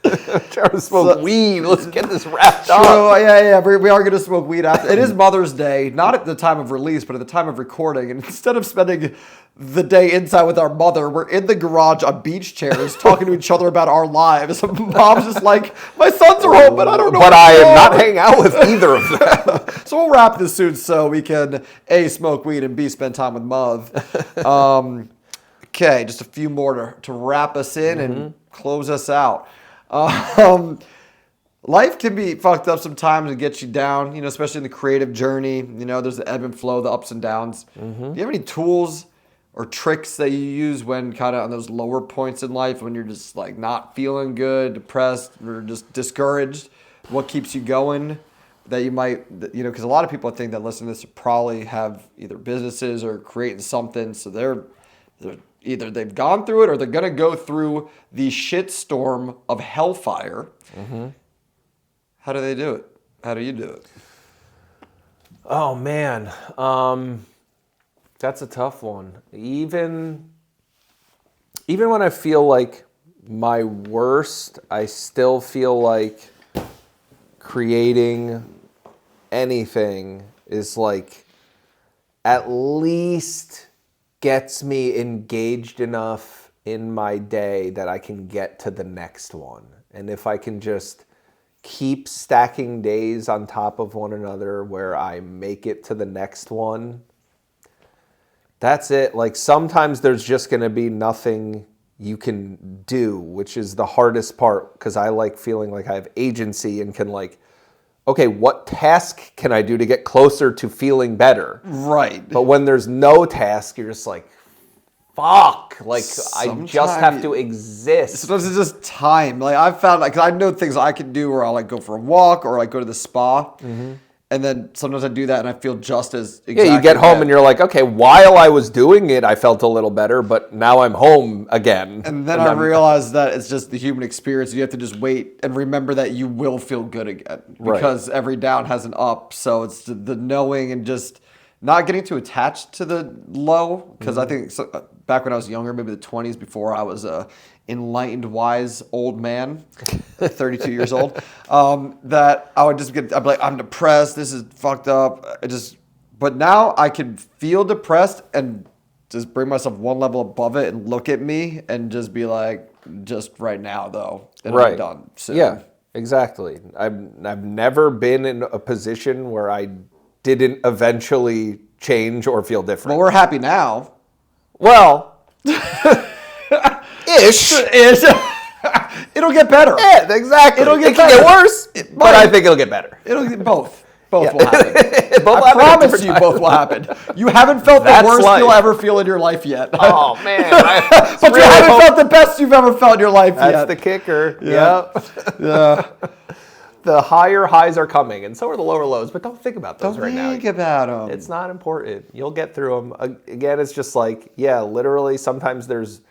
I'm trying to smoke weed. Let's get this wrapped up. So, yeah. We are going to smoke weed after. It is Mother's Day, not at the time of release, but at the time of recording. And instead of spending the day inside with our mother, we're in the garage on beach chairs talking to each other about our lives. Mom's just like, my sons are home, but I don't know. But I am not hanging out with either of them. So we'll wrap this soon so we can A, smoke weed, and B, spend time with Mother. Okay, just a few more to wrap us in and close us out. Life can be fucked up sometimes and get you down, especially in the creative journey. There's the ebb and flow, the ups and downs. Do you have any tools or tricks that you use when kind of on those lower points in life, when you're just like not feeling good, depressed, or just discouraged? What keeps you going that you might, because a lot of people I think that listen to this probably have either businesses or creating something. So they're either they've gone through it or they're going to go through the shitstorm of hellfire. How do they do it? How do you do it? Oh, man. That's a tough one. Even when I feel like my worst, I still feel like creating anything is like at least gets me engaged enough in my day that I can get to the next one. And if I can just keep stacking days on top of one another where I make it to the next one, that's it. Like sometimes there's just going to be nothing you can do, which is the hardest part, because I like feeling like I have agency and can like, okay, what task can I do to get closer to feeling better? Right. But when there's no task, you're just like, fuck. Like, I just have to exist. Sometimes it's just time. Like I've found, like, 'cause I know things I can do where I'll like go for a walk or like go to the spa. And then sometimes I do that and I feel just as exactly. Yeah, you get home and you're like, okay, while I was doing it, I felt a little better, but now I'm home again. And then I realized that it's just the human experience. You have to just wait and remember that you will feel good again. Because every down has an up. So it's the knowing and just not getting too attached to the low. Because I think back when I was younger, maybe the 20s, before I was a enlightened, wise old man, 32 years old, that I would just I'd be like, I'm depressed. This is fucked up. But now I can feel depressed and just bring myself one level above it and look at me and just be like, just right now though, it'll be done soon. Yeah, exactly. I've never been in a position where I didn't eventually change or feel different. Well, we're happy now. Well, ish. It'll get better. Yeah, exactly. It can get worse, but I think it'll get better. It'll get both. Both will happen. I promise you both will happen. You haven't felt the worst you'll ever feel in your life yet. Oh, man. But you haven't felt the best you've ever felt in your life yet. That's the kicker. Yeah. Yeah. The higher highs are coming, and so are the lower lows, but don't think about those right now. Don't think about them. It's not important. You'll get through them. Again, it's just like, yeah, literally sometimes there's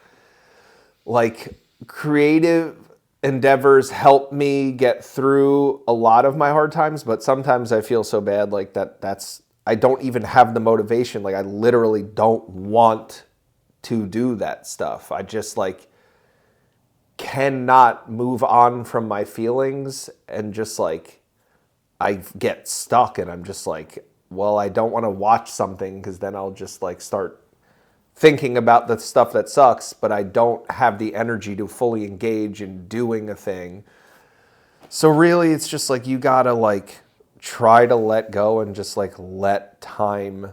like creative endeavors help me get through a lot of my hard times, but sometimes I feel so bad like that's I don't even have the motivation. Like I literally don't want to do that stuff. I just like cannot move on from my feelings, and just like I get stuck and I'm just like, well, I don't want to watch something because then I'll just like start thinking about the stuff that sucks, but I don't have the energy to fully engage in doing a thing. So really it's just like you gotta like try to let go and just like let time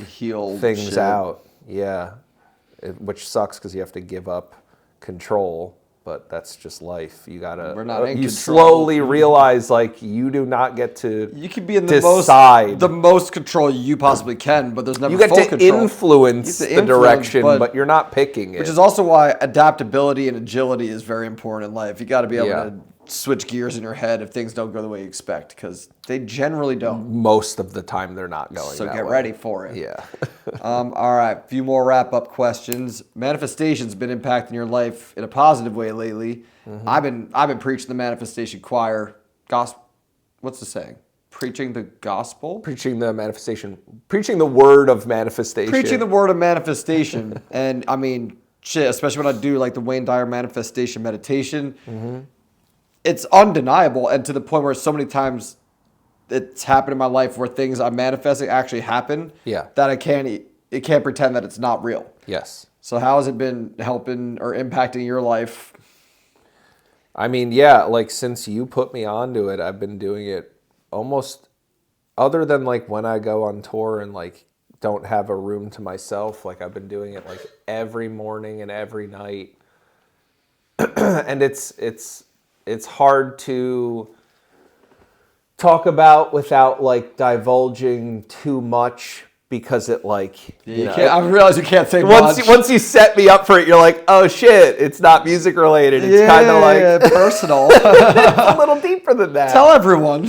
heal things out. Yeah. Which sucks because you have to give up control, but that's just life. You gotta. We're not in you control. slowly realize like you do not get to. You can be in the most control you possibly can, but there's never you get full to control. Influence the direction, but you're not picking it. Which is also why adaptability and agility is very important in life. You got to be able to switch gears in your head if things don't go the way you expect, because they generally don't. Most of the time, they're not going. So that get way. ready for it. Yeah. All right, a few more wrap-up questions. Manifestation's been impacting your life in a positive way lately. Mm-hmm. I've been preaching the manifestation choir. Gospel. What's the saying? Preaching the gospel? Preaching the manifestation. Preaching the word of manifestation. Preaching the word of manifestation. And I mean, shit, especially when I do like the Wayne Dyer manifestation meditation, it's undeniable, and to the point where so many times it's happened in my life where things I'm manifesting actually happen. Yeah. That it can't pretend that it's not real. Yes. So how has it been helping or impacting your life? I mean, yeah, like since you put me onto it, I've been doing it almost, other than like when I go on tour and like don't have a room to myself, like I've been doing it like every morning and every night. And it's hard to talk about without like divulging too much, because it like I realize you can't say much. Once you set me up for it, you're like, oh shit, it's not music related. It's kind of like personal. It's a little deeper than that. Tell everyone.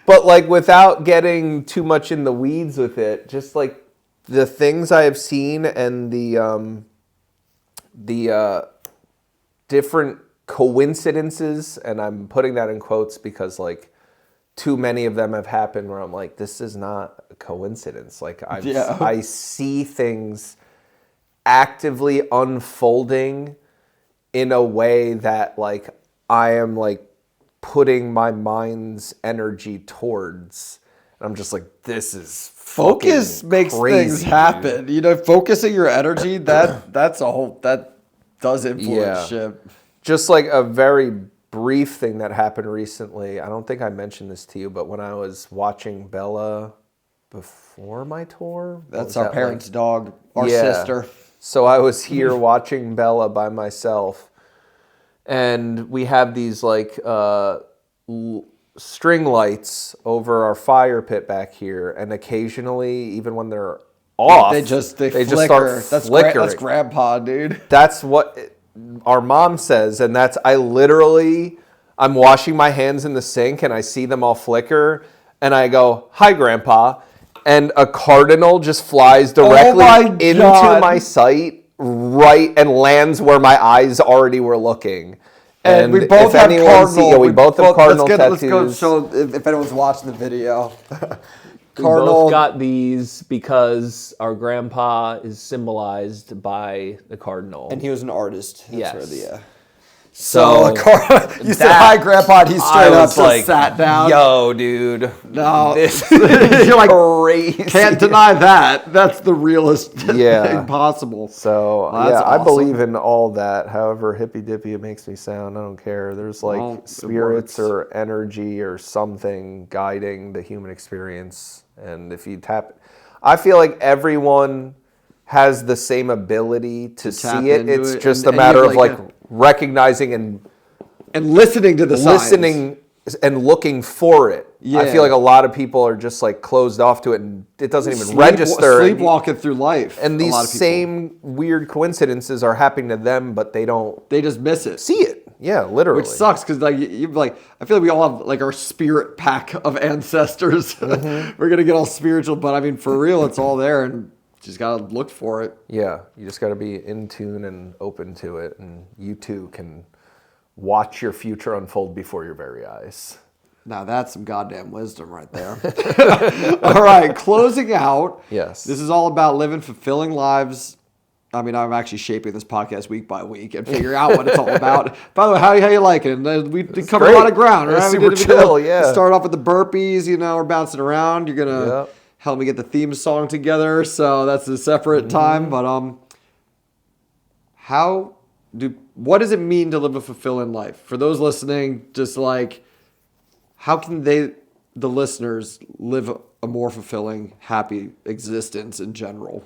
But like without getting too much in the weeds with it, just like the things I have seen and the different coincidences, and I'm putting that in quotes because like too many of them have happened where I'm like, this is not a coincidence. Like I see things actively unfolding in a way that like I am like putting my mind's energy towards. And I'm just like, this is focus makes crazy, things happen. Dude. You know, focusing your energy, that does influence shit. Just like a very brief thing that happened recently. I don't think I mentioned this to you, but when I was watching Bella before my tour. That's our parents' dog, our sister. So I was here watching Bella by myself, and we have these like string lights over our fire pit back here, and occasionally, even when they're off, they just start flickering. That's grandpa, dude. That's what our mom says, and I'm washing my hands in the sink and I see them all flicker, and I go, hi, Grandpa, and a cardinal just flies directly into my sight, right, and lands where my eyes already were looking. And we both have cardinal. We both have cardinal tattoos. Let's go show if anyone's watching the video. We both got these because our grandpa is symbolized by the cardinal. And he was an artist. Yes. So you said hi, Grandpa, and he straight up just sat down. Yo, dude. No, this you're like, crazy. Can't deny that. That's the realest thing possible. So, well, yeah, awesome. I believe in all that. However hippy-dippy it makes me sound, I don't care. There's like spirits or energy or something guiding the human experience. And if you I feel like everyone has the same ability to see it. It's just a matter of like recognizing and listening to the listening signs. And looking for it. Yeah. I feel like a lot of people are just like closed off to it and it doesn't even register. Sleepwalking through life. And these same weird coincidences are happening to them, but they just miss it. See it. Yeah, literally. Which sucks because I feel like we all have like our spirit pack of ancestors. Mm-hmm. We're gonna get all spiritual, but I mean for real, it's all there and just gotta look for it. Yeah, you just gotta be in tune and open to it, and you too can watch your future unfold before your very eyes. Now that's some goddamn wisdom right there. All right, closing out. Yes. This is all about living fulfilling lives. I mean, I'm actually shaping this podcast week by week and figuring out what it's all about. By the way, how you liking it? We covered a lot of ground, right? Super chill, yeah. Start off with the burpees, we're bouncing around. You're going to help me get the theme song together, so that's a separate time. But what does it mean to live a fulfilling life? For those listening, just like, how can the listeners, live a more fulfilling, happy existence in general?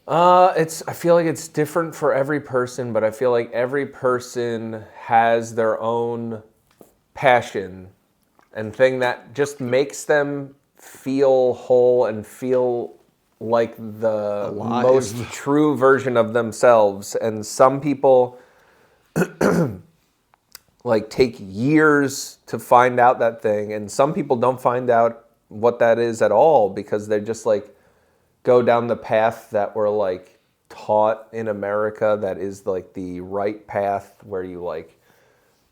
I feel like it's different for every person, but I feel like every person has their own passion and thing that just makes them feel whole and feel like the alive. Most true version of themselves. And some people like take years to find out that thing, and some people don't find out what that is at all because they're just like go down the path that we're like taught in America that is like the right path, where you like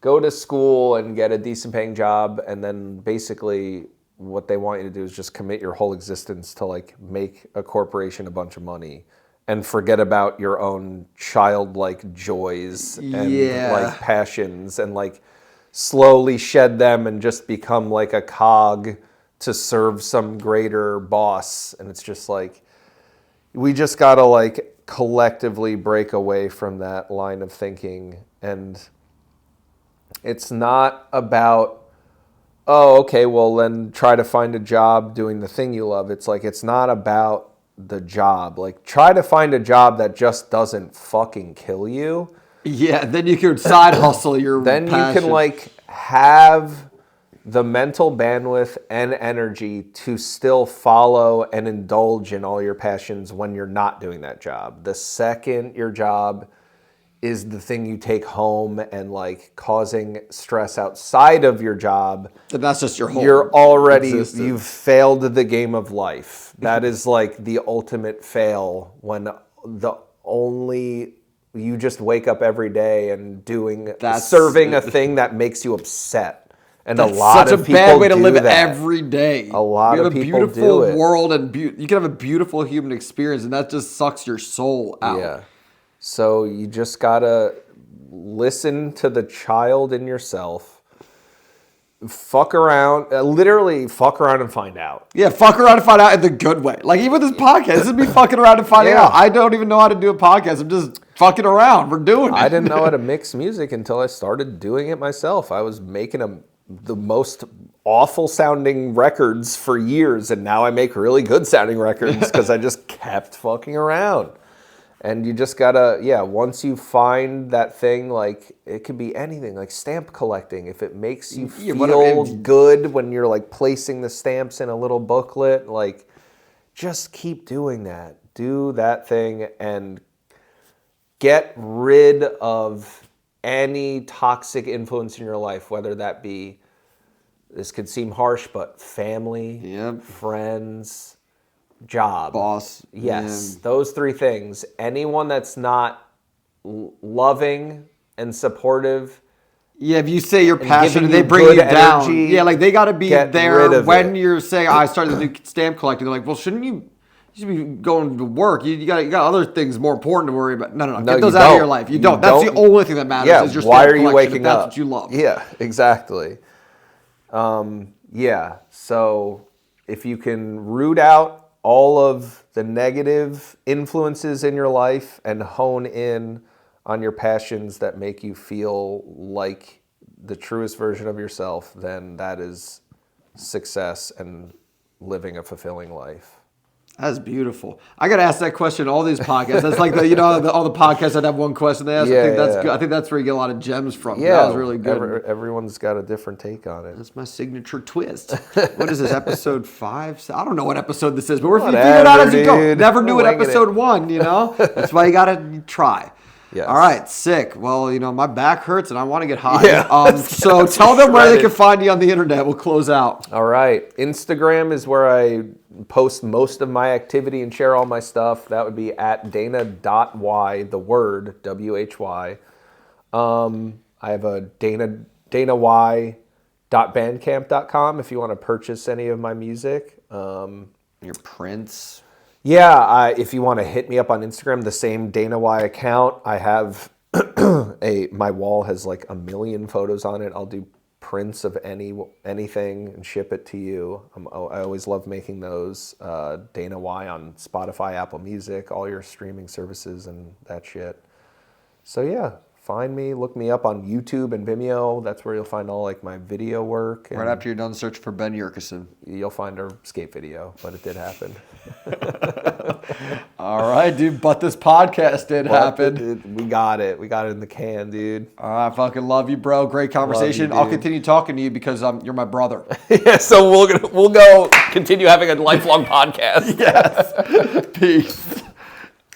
go to school and get a decent paying job, and then basically what they want you to do is just commit your whole existence to like make a corporation a bunch of money and forget about your own childlike joys and like passions, and like slowly shed them and just become like a cog to serve some greater boss. And it's just like, we just gotta like collectively break away from that line of thinking. And it's not about, oh, okay, well then try to find a job doing the thing you love. It's like, it's not about the job. Like, try to find a job that just doesn't fucking kill you. Yeah, then you can side hustle your Then passion. you can like have the mental bandwidth and energy to still follow and indulge in all your passions when you're not doing that job. The second your job is the thing you take home and like causing stress outside of your job, and that's just your whole you're already existence. You've failed the game of life. That is like the ultimate fail, when you just wake up every day and serving a thing that makes you upset. And that's a lot such of a people bad way to do live that. every day. A lot of people do it. You have a beautiful world, and you can have a beautiful human experience, and that just sucks your soul out. Yeah. So you just gotta listen to the child in yourself. Fuck around, literally fuck around and find out. Yeah, fuck around and find out in the good way. Like, even this podcast, this is me fucking around and finding out. I don't even know how to do a podcast. I'm just fucking around. We're doing it. I didn't know how to mix music until I started doing it myself. I was making the most awful sounding records for years, and now I make really good sounding records because I just kept fucking around. And you just gotta, once you find that thing, like, it could be anything, like stamp collecting. If it makes you feel good when you're like placing the stamps in a little booklet, like, just keep doing that. Do that thing and get rid of any toxic influence in your life, whether that be, this could seem harsh, but family, friends, job, boss. Yes, those three things. Anyone that's not loving and supportive. Yeah, if you say you're passionate, they bring you down. Energy, like, they got to be there when you're saying, I started the new stamp collecting. They're like, well, shouldn't you should be going to work. You got other things more important to worry about. No. No, Get those out of your life. You don't. That's the only thing that matters. Yeah. Is your Why stamp are you collection, waking if that's up? what you love. Yeah. Exactly. Yeah. So if you can root out all of the negative influences in your life and hone in on your passions that make you feel like the truest version of yourself, then that is success and living a fulfilling life. That's beautiful. I got to ask that question in all these podcasts. That's like all the podcasts that have one question they ask. Yeah, I think that's yeah. good. I think that's where you get a lot of gems from. Yeah, That was really good. Everyone's got a different take on it. That's my signature twist. What is this, episode 5? I don't know what episode this is, but we're figuring Whatever, it out as you go. dude. Never knew We're at winging episode 1, you know? That's why you got to try. Yes. All right, sick. Well, my back hurts and I want to get high. Yeah. So tell them where they can find you on the internet. We'll close out. All right. Instagram is where I post most of my activity and share all my stuff. That would be at dana.y, the word, W-H-Y. I have a danay.bandcamp.com if you want to purchase any of my music. Your prints. Yeah, if you want to hit me up on Instagram, the same Dana Y account. I have my wall has like 1 million photos on it. I'll do prints of anything and ship it to you. I always love making those. Dana Y on Spotify, Apple Music, all your streaming services and that shit. So yeah, find me, look me up on YouTube and Vimeo. That's where you'll find all like my video work. Right after you're done searching for Ben Yurcisin. You'll find our skate video, but it did happen. All right, dude. But this podcast did happen. We got it. We got it in the can, dude. All right, I fucking love you, bro. Great conversation. Love you, I'll dude. continue talking to you because you're my brother. Yeah, so we'll go continue having a lifelong podcast. Yes. Peace.